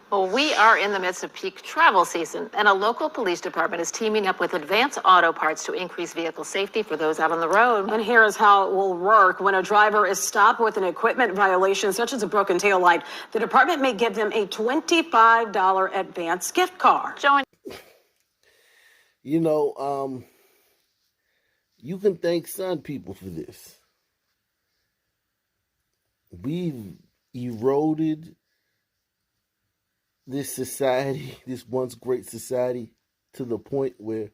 Well, we are in the midst of peak travel season, and a local police department is teaming up with Advance Auto Parts to increase vehicle safety for those out on the road. And here is how it will work. When a driver is stopped with an equipment violation, such as a broken taillight, the department may give them a $25 advance gift card. You know, you can thank Sun People for this. We've eroded this society, this once great society, to the point where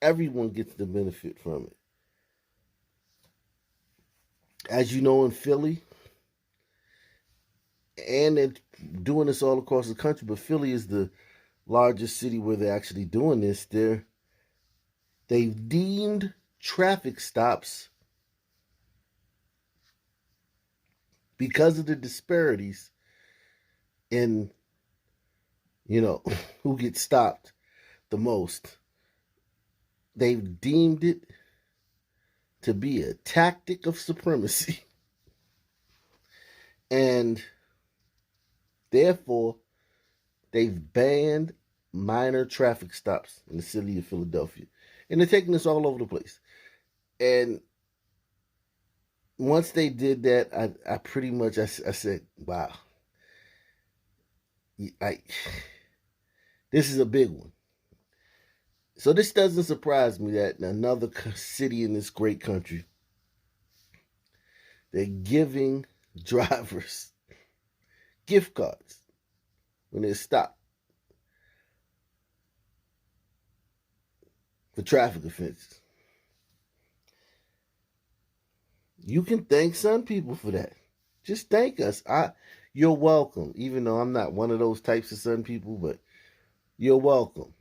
everyone gets the benefit from it. As you know, in Philly, and they're doing this all across the country, but Philly is the largest city where they're actually doing this. They've deemed traffic stops, because of the disparities in, who gets stopped the most. They've deemed it to be a tactic of supremacy. And therefore, they've banned minor traffic stops in the city of Philadelphia. And they're taking this all over the place. And once they did that, I pretty much, I said, wow. This is a big one. So this doesn't surprise me that in another city in this great country, they're giving drivers gift cards when they're stopped for traffic offenses. You can thank Sun People for that. Just thank us. You're welcome, even though I'm not one of those types of Sun People, but you're welcome.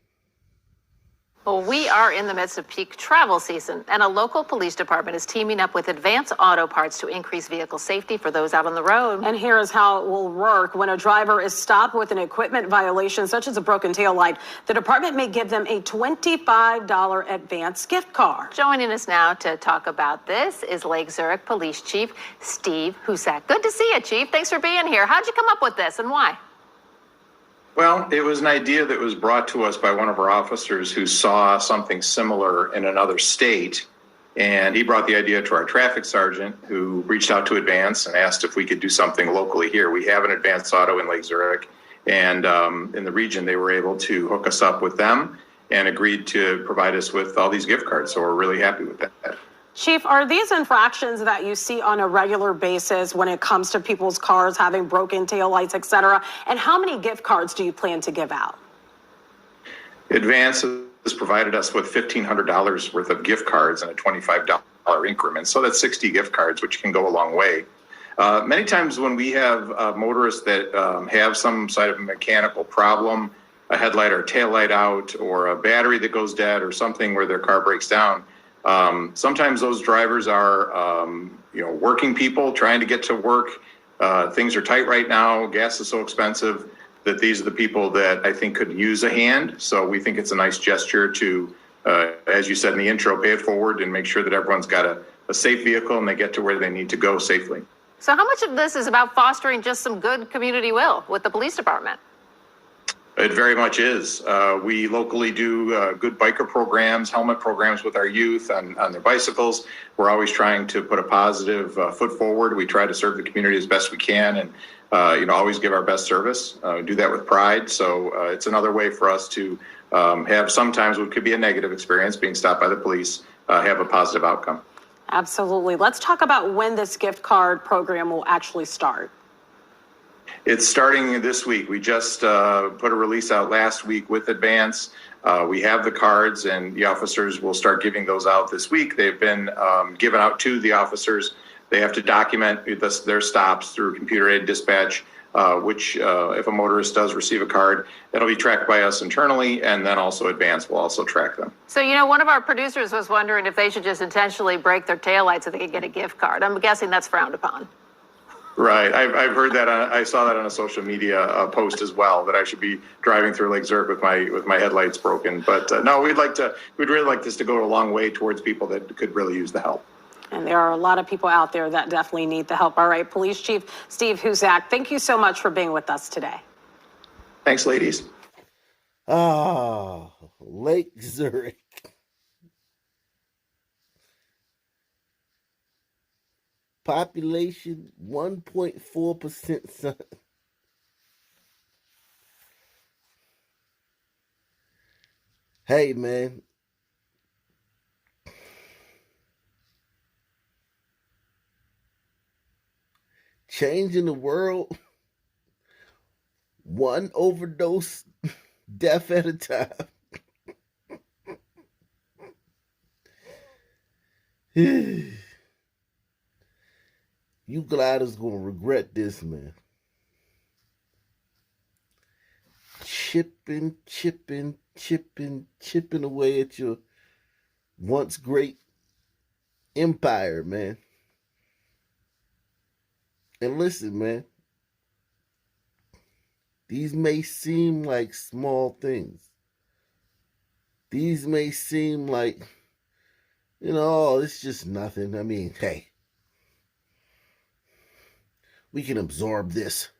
Well, we are in the midst of peak travel season, and a local police department is teaming up with Advance Auto Parts to increase vehicle safety for those out on the road. And here is how it will work. When a driver is stopped with an equipment violation, such as a broken taillight, the department may give them a $25 advance gift card. Joining us now to talk about this is Lake Zurich Police Chief Steve Husak. Good to see you, Chief. Thanks for being here. How'd you come up with this and why? Well, it was an idea that was brought to us by one of our officers who saw something similar in another state. And he brought the idea to our traffic sergeant, who reached out to Advance and asked if we could do something locally here. We have an Advance Auto in Lake Zurich, and in the region, they were able to hook us up with them and agreed to provide us with all these gift cards. So we're really happy with that. Chief, are these infractions that you see on a regular basis when it comes to people's cars having broken taillights, et cetera? And how many gift cards do you plan to give out? Advance has provided us with $1,500 worth of gift cards in a $25 increment. So that's 60 gift cards, which can go a long way. Many times when we have motorists that have some sort of mechanical problem, a headlight or taillight out, or a battery that goes dead, or something where their car breaks down, sometimes those drivers are, working people trying to get to work. Things are tight right now. Gas is so expensive that these are the people that I think could use a hand. So we think it's a nice gesture to, as you said in the intro, pay it forward and make sure that everyone's got a safe vehicle and they get to where they need to go safely. So how much of this is about fostering just some good community will with the police department? It very much is. We locally do good biker programs, helmet programs with our youth on their bicycles. We're always trying to put a positive foot forward. We try to serve the community as best we can and, always give our best service. Do that with pride. So it's another way for us to have sometimes what could be a negative experience, being stopped by the police, have a positive outcome. Absolutely. Let's talk about when this gift card program will actually start. It's starting this week. We just put a release out last week with Advance. We have the cards, and the officers will start giving those out this week. They've been given out to the officers. They have to document their stops through computer-aided dispatch, which if a motorist does receive a card, that'll be tracked by us internally, and then also Advance will also track them. So, one of our producers was wondering if they should just intentionally break their taillights so they could get a gift card. I'm guessing that's frowned upon. Right. I've heard that. I saw that on a social media post as well, that I should be driving through Lake Zurich with my headlights broken. But no, we'd really like this to go a long way towards people that could really use the help. And there are a lot of people out there that definitely need the help. All right, Police Chief Steve Huzak, thank you so much for being with us today. Thanks, ladies. Ah, Lake Zurich. Population 1.4%, son. Hey, man. Changing the world one overdose death at a time. You gliders gonna regret this, man. Chipping away at your once great empire, man. And listen, man, these may seem like small things. These may seem like, oh, it's just nothing. I mean, hey, we can absorb this.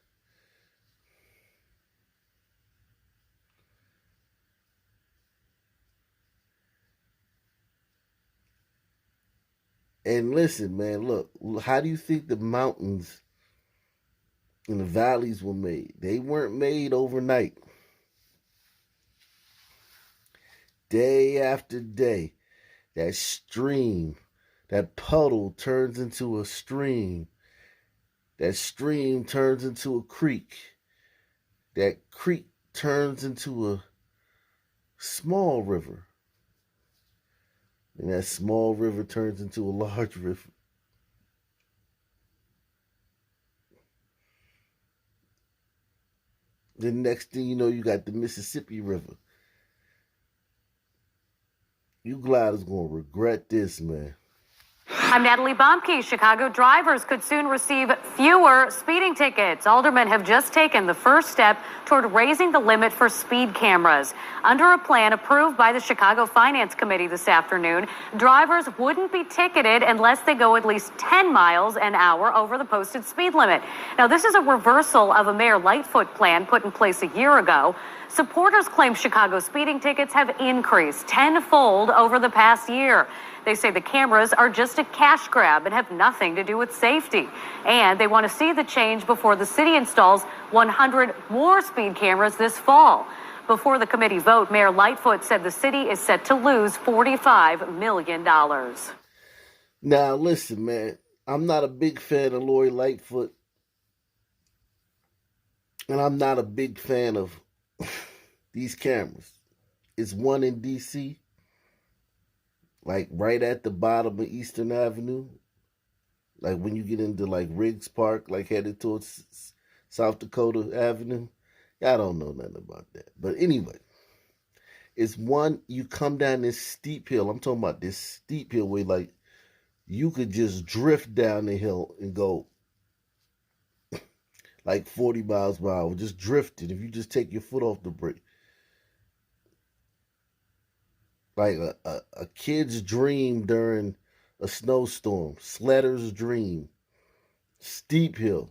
And listen, man, look, how do you think the mountains and the valleys were made? They weren't made overnight. Day after day, that stream, that puddle turns into a stream. That stream turns into a creek. That creek turns into a small river. And that small river turns into a large river. The next thing you know, you got the Mississippi River. You gliders gonna regret this, man. I'm Natalie Bomke. Chicago drivers could soon receive fewer speeding tickets. Aldermen have just taken the first step toward raising the limit for speed cameras. Under a plan approved by the Chicago Finance Committee this afternoon, drivers wouldn't be ticketed unless they go at least 10 miles an hour over the posted speed limit. Now, this is a reversal of a Mayor Lightfoot plan put in place a year ago. Supporters claim Chicago speeding tickets have increased tenfold over the past year. They say the cameras are just a cash grab and have nothing to do with safety. And they want to see the change before the city installs 100 more speed cameras this fall. Before the committee vote, Mayor Lightfoot said the city is set to lose $45 million. Now, listen, man, I'm not a big fan of Lori Lightfoot. And I'm not a big fan of these cameras. It's one in D.C., like right at the bottom of Eastern Avenue, like when you get into like Riggs Park, like headed towards South Dakota Avenue. I don't know nothing about that. But anyway, it's one, you come down this steep hill. I'm talking about this steep hill where like you could just drift down the hill and go like 40 miles per hour, just drifting if you just take your foot off the brake. Like a kid's dream during a snowstorm, sledder's dream, steep hill,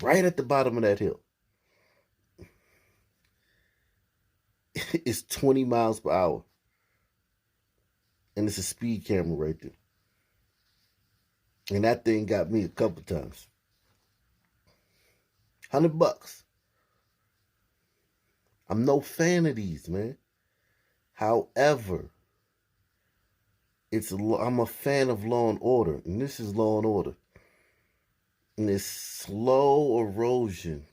right at the bottom of that hill. It's 20 miles per hour. And it's a speed camera right there. And that thing got me a couple times. $100. I'm no fan of these, man. However, I'm a fan of Law and Order, and this is Law and Order. And it's slow erosion.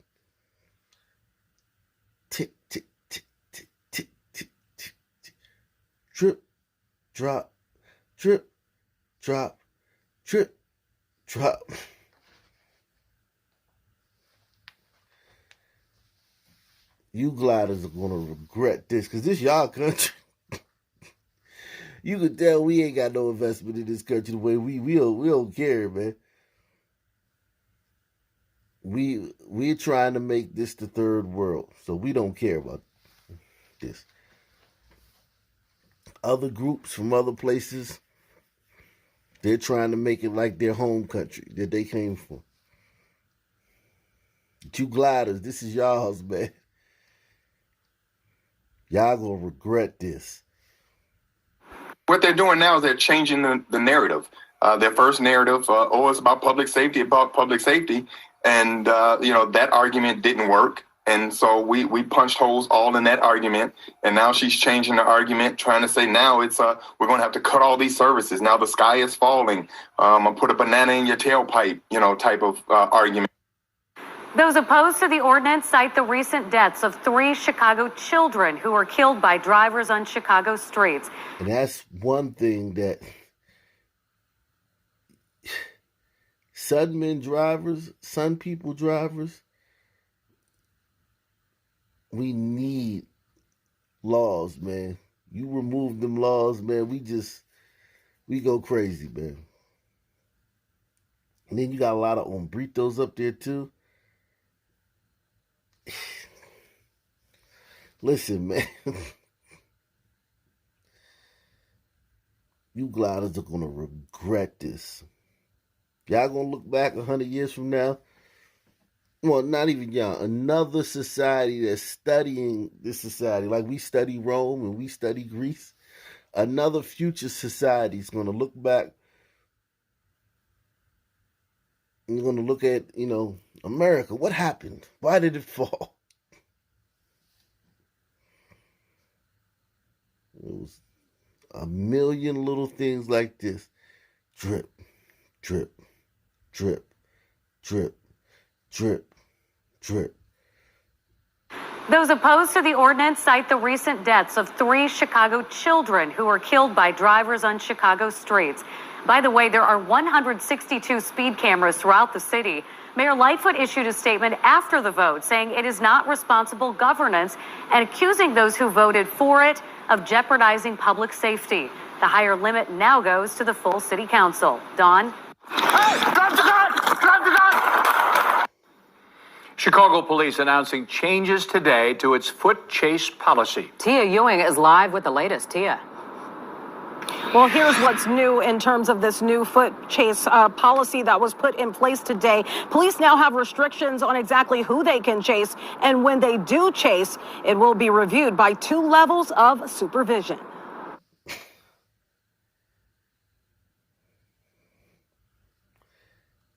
Tick, tick, tick, tick, tick, tick, tick, tick. Drip, drop, drip, drop, drip, drop. You gliders are going to regret this, because this y'all country. You can tell we ain't got no investment in this country the way we don't care, man. We're trying to make this the third world, so we don't care about this. Other groups from other places, They're trying to make it like their home country that they came from. You gliders, this is y'all's, man. Y'all gonna regret this. What they're doing now is they're changing the narrative. Their first narrative, it's about public safety, and that argument didn't work. And so we punched holes all in that argument, and now she's changing the argument, trying to say now it's we're going to have to cut all these services. Now the sky is falling. I'll put a banana in your tailpipe, type of argument. Those opposed to the ordinance cite the recent deaths of 3 Chicago children who were killed by drivers on Chicago streets. And that's one thing that Sun people drivers, we need laws, man. You remove them laws, man, we go crazy, man. And then you got a lot of hombritos up there too. Listen, man. You gliders are going to regret this. Y'all going to look back 100 years from now. Well, not even y'all. Another society that's studying this society. Like we study Rome and we study Greece. Another future society is going to look back. And you're going to look at, America. What happened? Why did it fall? It was a million little things like this. Drip, drip, drip, drip, drip, drip. Those opposed to the ordinance cite the recent deaths of 3 Chicago children who were killed by drivers on Chicago streets. By the way, there are 162 speed cameras throughout the city. Mayor Lightfoot issued a statement after the vote saying it is not responsible governance and accusing those who voted for it of jeopardizing public safety. The higher limit now goes to the full city council. Dawn? Hey, drop the gun! Drop the gun! Chicago police announcing changes today to its foot chase policy. Tia Ewing is live with the latest. Tia. Well, here's what's new in terms of this new foot chase policy that was put in place today. Police now have restrictions on exactly who they can chase, and when they do chase, it will be reviewed by 2 levels of supervision.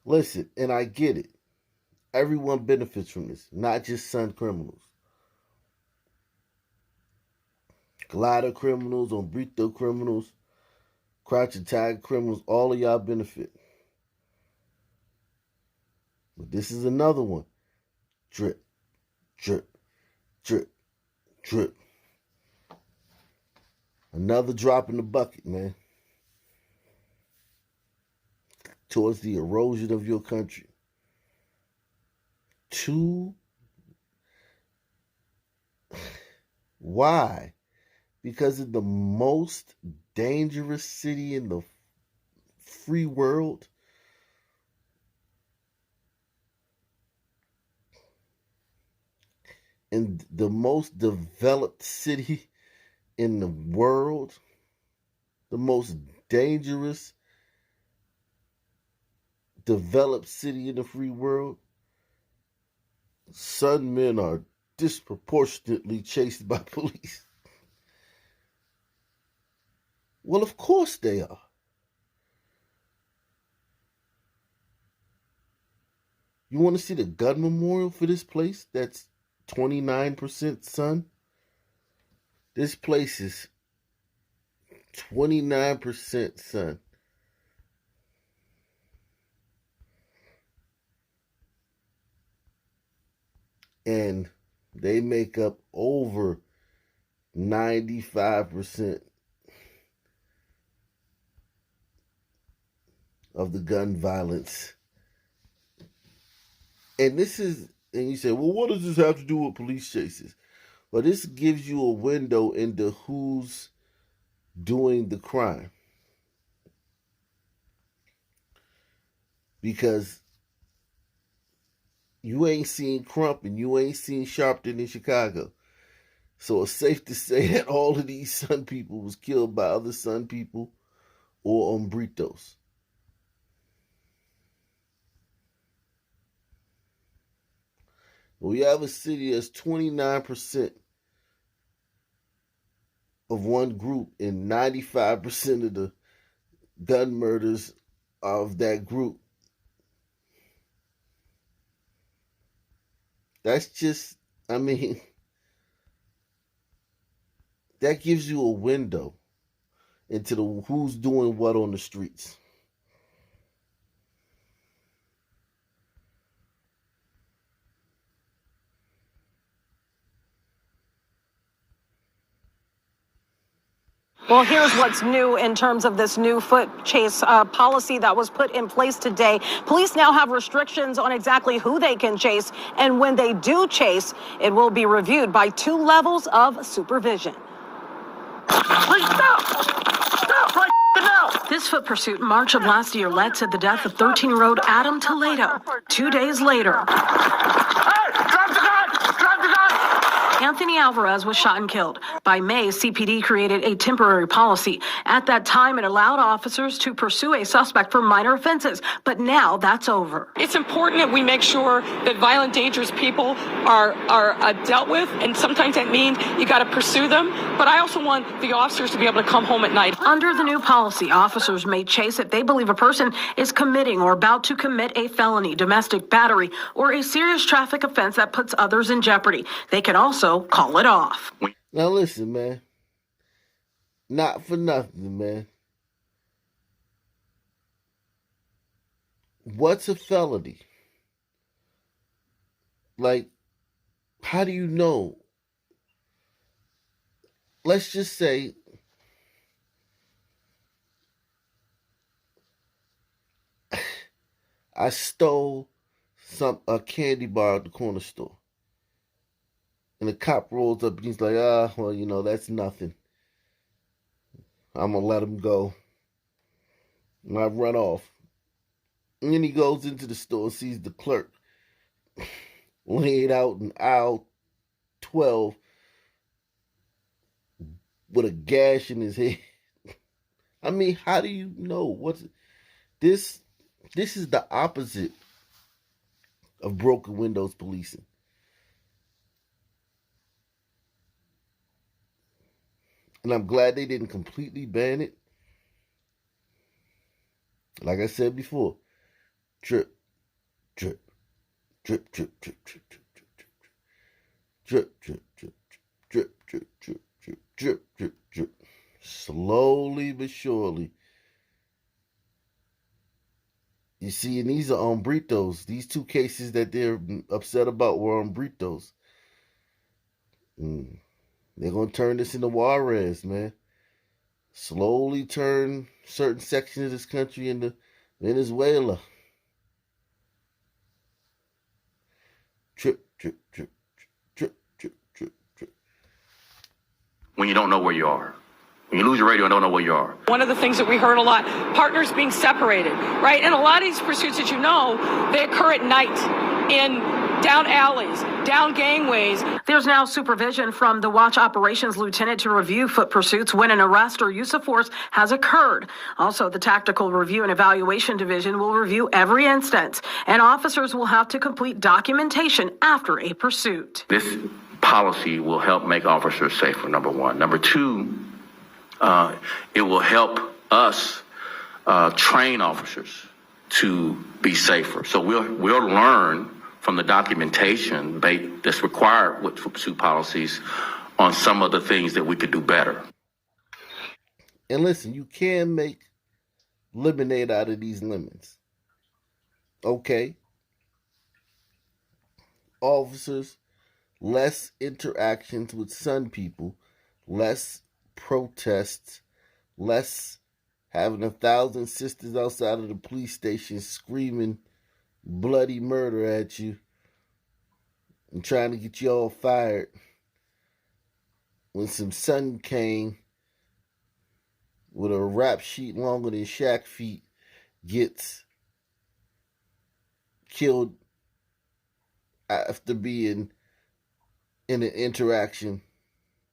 Listen, and I get it. Everyone benefits from this, not just Sun criminals. Glider criminals, hombrito criminals, crouch and tag criminals, all of y'all benefit. But this is another one. Drip, drip, drip, drip. Another drop in the bucket, man. Towards the erosion of your country. 2. Why? Because it's the most dangerous city in the free world. And the most developed city in the world. The most dangerous developed city in the free world. Sun men are disproportionately chased by police. Well, of course they are. You want to see the gun memorial for this place that's 29% Sun? This place is 29% Sun. And they make up over 95% of the gun violence. And you say, well, what does this have to do with police chases? Well, this gives you a window into who's doing the crime. Because you ain't seen Crump and you ain't seen Sharpton in Chicago. So it's safe to say that all of these Sun people was killed by other Sun people or hombritos. We have a city that's 29% of one group and 95% of the gun murders of that group. That's just, I mean, that gives you a window into the who's doing what on the streets. Well, here's what's new in terms of this new foot chase policy that was put in place today. Police now have restrictions on exactly who they can chase, and when they do chase, it will be reviewed by 2 levels of supervision. Please stop! Stop right now! This foot pursuit in March of last year led to the death of 13-year-old Adam Toledo. 2 days later, Hey! Drop the gun! Drop the gun! Anthony Alvarez was shot and killed. By May, CPD created a temporary policy. At that time, it allowed officers to pursue a suspect for minor offenses, but now that's over. It's important that we make sure that violent, dangerous people are dealt with, and sometimes that means you got to pursue them. But I also want the officers to be able to come home at night. Under the new policy, officers may chase if they believe a person is committing or about to commit a felony, domestic battery, or a serious traffic offense that puts others in jeopardy. They can also call it off. Now listen, man. Not for nothing, man. What's a felony? Like, how do you know? Let's just say I stole a candy bar at the corner store. And the cop rolls up and he's like, well, you know, that's nothing. I'm going to let him go. And I run off. And then he goes into the store and sees the clerk laid out in aisle 12 with a gash in his head. I mean, how do you know? This is the opposite of broken windows policing. And I'm glad they didn't completely ban it. Like I said before, drip, drip, drip, drip, drip, drip, drip, drip, drip, drip, drip, drip, drip, drip, drip, drip, drip, drip. Slowly but surely. You see, and these are hombritos. These 2 cases that they're upset about were hombritos. They're going to turn this into Juarez, man. Slowly turn certain sections of this country into Venezuela. Drip, drip, drip, drip, drip, drip, drip. When you don't know where you are. When you lose your radio and don't know where you are. One of the things that we heard a lot, partners being separated, right? And a lot of these pursuits, as you know, they occur at night in down alleys, down gangways. There's now supervision from the Watch Operations Lieutenant to review foot pursuits when an arrest or use of force has occurred. Also, the Tactical Review and Evaluation Division will review every instance, and officers will have to complete documentation after a pursuit. This policy will help make officers safer, number one. Number two, it will help us train officers to be safer. So we'll learn from the documentation that's required with pursuit policies on some of the things that we could do better. And listen, you can make lemonade out of these lemons. Okay. Officers, less interactions with Sun people, less protests, less having 1,000 sisters outside of the police station screaming bloody murder at you and trying to get you all fired. When some Sun came with a rap sheet longer than Shaq feet gets killed after being in an interaction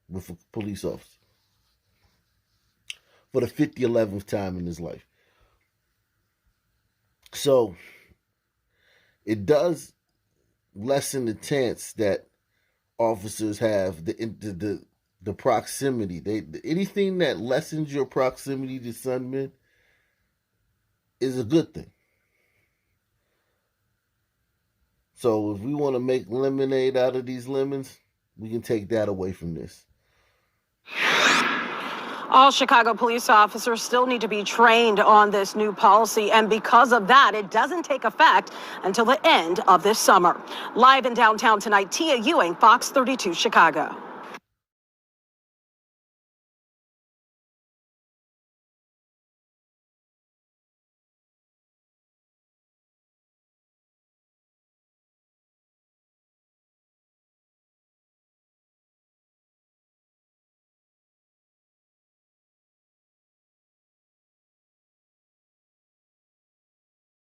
with a police officer for the 11th time in his life. So it does lessen the chance that officers have the proximity. Anything that lessens your proximity to Sunmen is a good thing. So if we want to make lemonade out of these lemons, we can take that away from this. All Chicago police officers still need to be trained on this new policy, and because of that, it doesn't take effect until the end of this summer. Live in downtown tonight, Tia Ewing, Fox 32 Chicago.